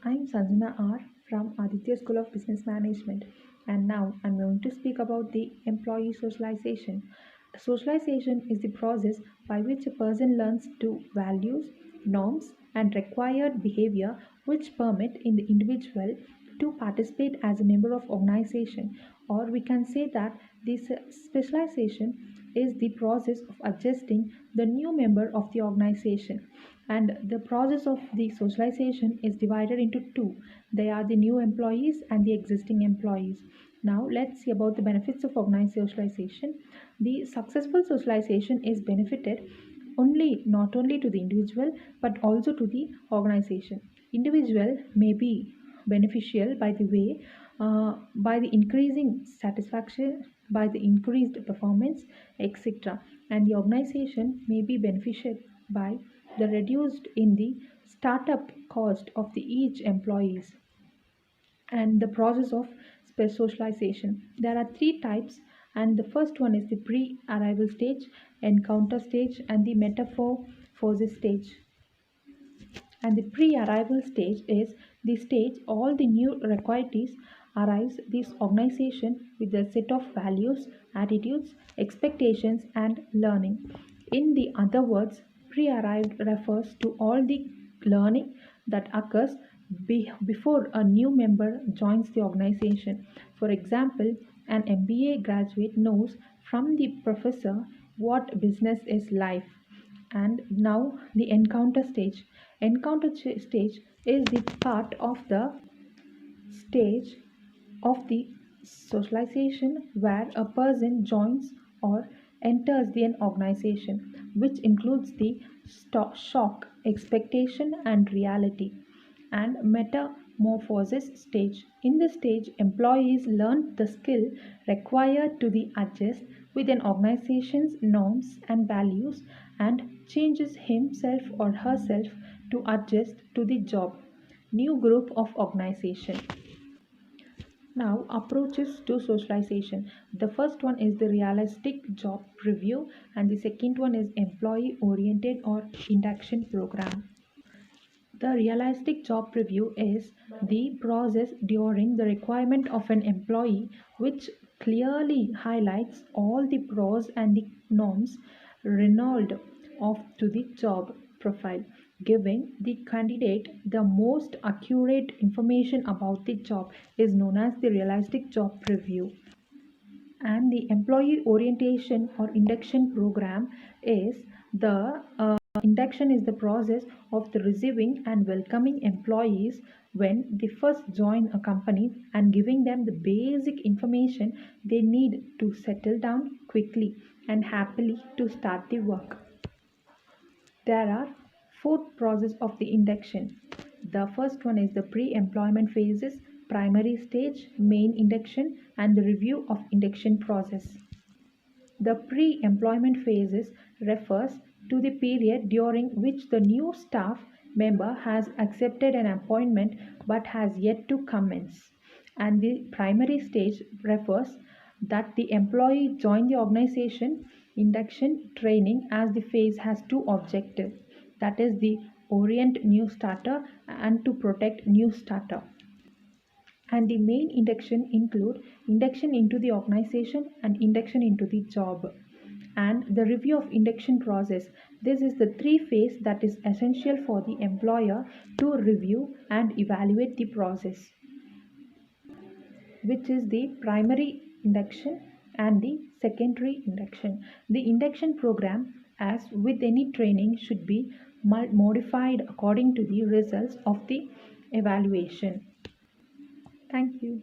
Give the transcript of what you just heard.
I'm Sanjana R from Aditya School of Business Management, and now I'm going to speak about the employee socialization. Socialization is the process by which a person learns to values, norms, and required behavior which permit in the individual to participate as a member of organization, or we can say that this specialization is the process of adjusting the new member of the organization, and the process of the socialization is divided into two. They are the new employees and the existing employees. Now let's see about the benefits of organized socialization. The successful socialization is benefited only not only to the individual but also to the organization. Individual may be beneficial by the way, by the increasing satisfaction, by the increased performance, etc. And the organization may be beneficial by the reduced in the startup cost of the each employees. And the process of socialization, there are three types, and the first one is the pre-arrival stage, encounter stage, and the metamorphosis stage. And the pre-arrival stage is the stage all the new requirements arrives this organization with a set of values, attitudes, expectations, and learning. In the other words, pre-arrived refers to all the learning that occurs before a new member joins the organization. For example, an MBA graduate knows from the professor what business is like. And now the encounter stage. Stage is the part of the stage of the socialization where a person joins or enters the organization, which includes the shock, expectation, and reality. And metamorphosis stage. In this stage, employees learn the skill required to the adjust with an organization's norms and values and changes himself or herself to adjust to the job. New group of organization. Now, approaches to socialization. The first one is the realistic job review, and the second one is employee oriented or induction program. The realistic job review is the process during the requirement of an employee which clearly highlights all the pros and the norms renowned of to the job profile, giving the candidate the most accurate information about the job is known as the realistic job review. And the employee orientation or induction program is the induction is the process of the receiving and welcoming employees when they first join a company and giving them the basic information they need to settle down quickly and happily to start the work. There are four processes of the induction. The first one is the pre-employment phases, primary stage, main induction, and the review of induction process. The pre-employment phases refers to the period during which the new staff member has accepted an appointment but has yet to commence. And the primary stage refers that the employee joined the organization. Induction training as the phase has two objectives, that is the orient new starter and to protect new starter. And the main induction include induction into the organization and induction into the job. And the review of induction process, this is the three phase that is essential for the employer to review and evaluate the process, which is the primary induction and the secondary induction. The induction program, as with any training, should be modified according to the results of the evaluation. Thank you.